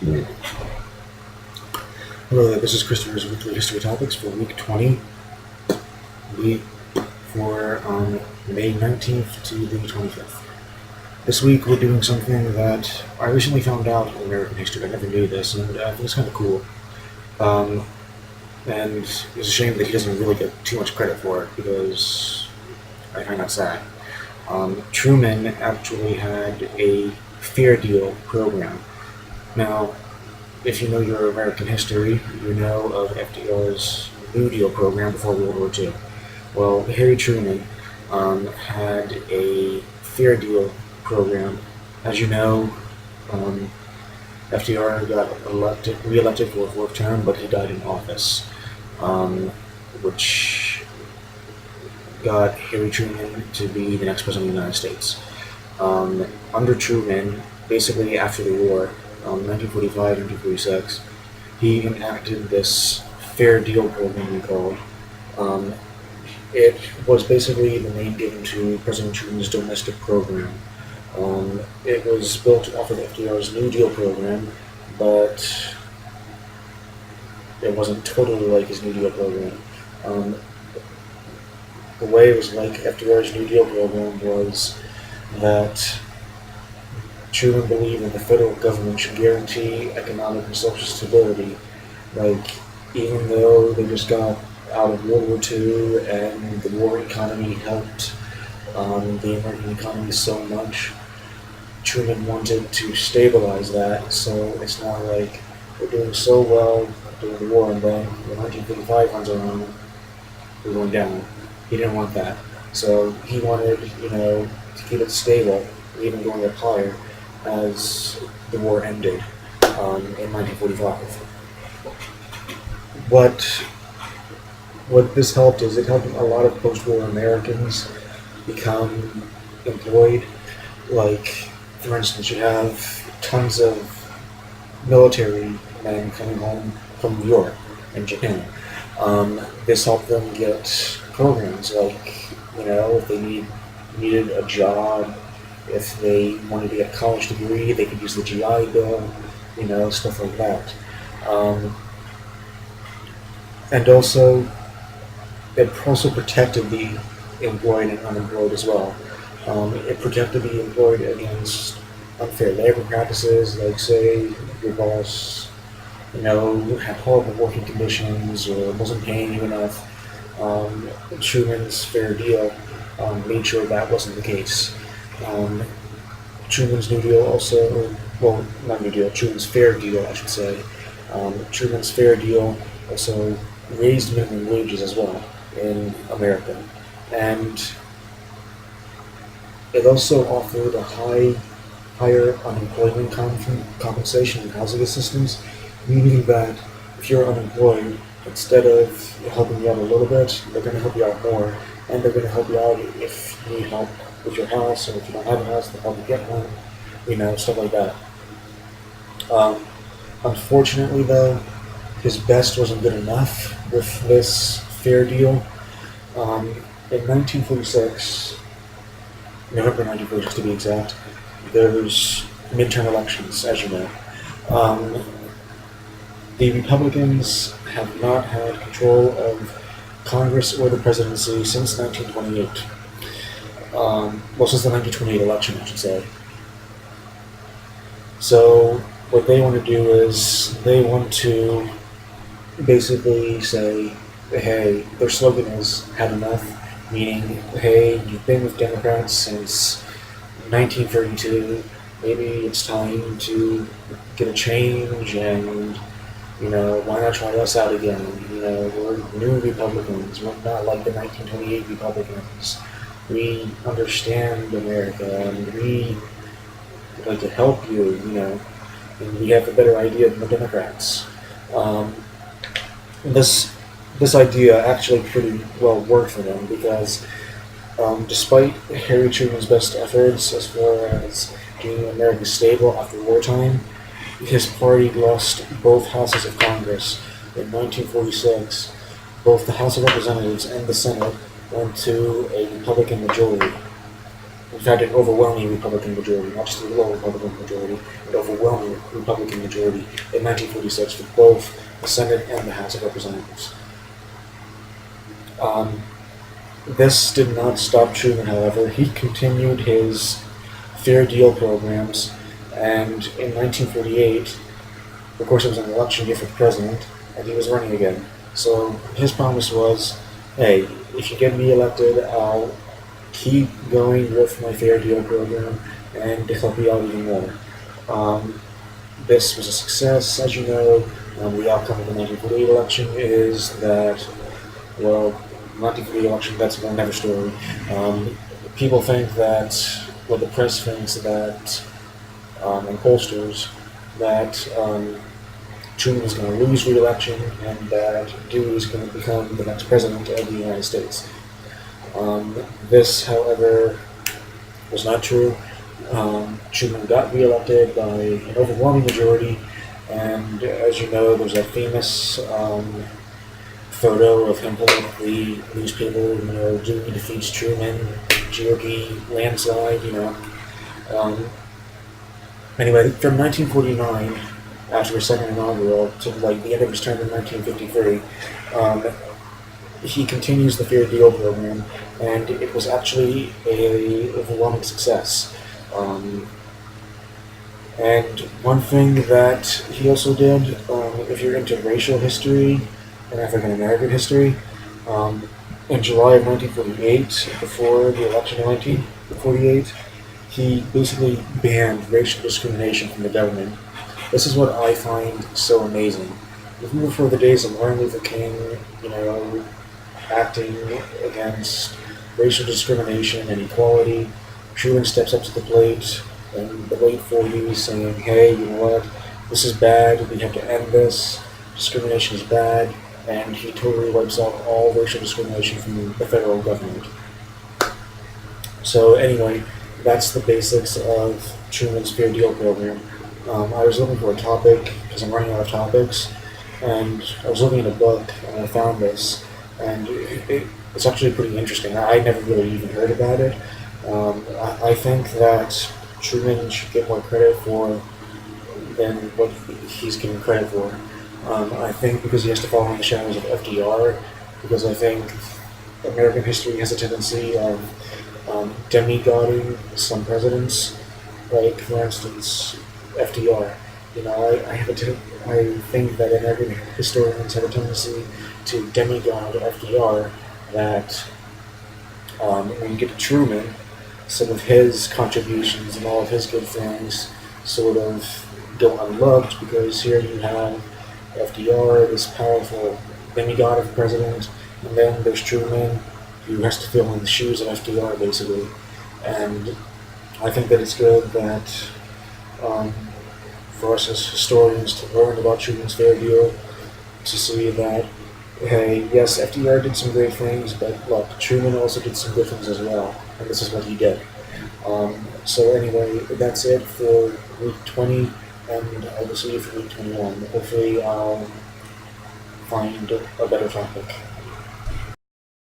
Hello there, this is Christopher's Weekly History Topics for week 20, week for May 19th to the 25th. This week we're doing something that I recently found out in American history. I never knew this, and I think it's kind of cool. And it's a shame that he doesn't really get too much credit for it, because I find that sad. Truman actually had a fair deal program. Now, if you know your American history, you know of FDR's New Deal program before World War II. Well, Harry Truman had a fair deal program. As you know, FDR got re-elected for a fourth term, but he died in office, which got Harry Truman to be the next president of the United States. Under Truman, basically after the war, 1945, 1946, he enacted this fair deal program, we called. It was basically the name given to President Truman's domestic program. It was built off of FDR's New Deal program, but it wasn't totally like his New Deal program. The way it was like FDR's New Deal program was that Truman believed that the federal government should guarantee economic and social stability. Like, even though they just got out of World War II and the war economy helped the American economy so much, Truman wanted to stabilize that, so it's not like we're doing so well during the war and then when 1945 comes around, we're going down. He didn't want that. So he wanted, to keep it stable, even going up higher as the war ended in 1945. What this helped is it helped a lot of post-war Americans become employed. Like, for instance, you have tons of military men coming home from Europe and Japan. This helped them get programs like, if they needed a job, if they wanted to get a college degree, they could use the GI Bill, stuff like that. And also, it also protected the employed and unemployed as well. It protected the employed against unfair labor practices, like, say, your boss, had horrible working conditions or wasn't paying you enough. Truman's Fair Deal made sure that wasn't the case. Truman's New Deal also, well, not New Deal, Truman's Fair Deal, I should say. Truman's Fair Deal also raised minimum wages as well in America. And it also offered a higher unemployment compensation and housing assistance, meaning that if you're unemployed, instead of helping you out a little bit, they're going to help you out more, and they're going to help you out if you need help with your house, or if you don't have a house, they'll help you get one, stuff like that. Unfortunately, though, his best wasn't good enough with this fair deal. In 1946, November 1946 to be exact, there's midterm elections, as you know. The Republicans have not had control of Congress or the presidency since 1928. Since the 1928 election, I should say. So what they want to do is they want to basically say, hey, their slogan is "had enough," meaning, hey, you've been with Democrats since 1932. Maybe it's time to get a change, and why not try us out again? We're new Republicans. We're not like the 1928 Republicans. We understand America, and we would like to help you, and we have a better idea than the Democrats. This idea actually pretty well worked for them, because despite Harry Truman's best efforts as far as getting America stable after wartime, his party lost both houses of Congress in 1946. Both the House of Representatives and the Senate went to a Republican majority. in fact, an overwhelming Republican majority, not just a low Republican majority, an overwhelming Republican majority in 1946 for both the Senate and the House of Representatives. Um, this did not stop Truman, however. He continued his fair deal programs, and in 1948, of course, it was an election year for president, and he was running again. So his promise was, hey, if you get me elected, I'll keep going with my fair deal program and help you out even more. Um, this was a success, as you know. The outcome of the 1948 election is that, well, 1948 election, that's another story. People think that, well, the press thinks that, and pollsters, that Truman is going to lose re-election and that Dewey is going to become the next president of the United States. This, however, was not true. Truman got re-elected by an overwhelming majority, and as you know, there's that famous photo of him holding up the newspaper, Dewey defeats Truman, GOP landslide, Anyway, from 1949, after his second inaugural, to the end of his term in 1953, he continues the Fair Deal program, and it was actually a overwhelming success. And one thing that he also did, if you're into racial history and African American history, in July of 1948, before the election of 1948, he basically banned racial discrimination from the government. This is what I find so amazing. Even before the days of Martin Luther King, acting against racial discrimination and equality, Truman steps up to the plate in the late 40s saying, hey, you know what, this is bad, we have to end this, discrimination is bad, and he totally wipes out all racial discrimination from the federal government. So anyway, that's the basics of Truman's Fair Deal program. I was looking for a topic because I'm running out of topics, and I was looking at a book and I found this, and it's actually pretty interesting. I never really even heard about it. I think that Truman should get more credit for than what he's given credit for. I think because he has to follow in the shadows of FDR, because I think American history has a tendency of demigodding some presidents, like for instance FDR. I think that American historians have a tendency to demigod FDR. That when you get to Truman, some of his contributions and all of his good things sort of go unloved, because here you have FDR, this powerful demigod of president, and then there's Truman, who has to fill in the shoes of FDR, basically. And I think that it's good that for us as historians to learn about Truman's Fair Deal, to see that, hey, yes, FDR did some great things, but look, Truman also did some good things as well, and this is what he did. So anyway, that's it for week 20, and I will see you for week 21. Hopefully I'll find a better topic.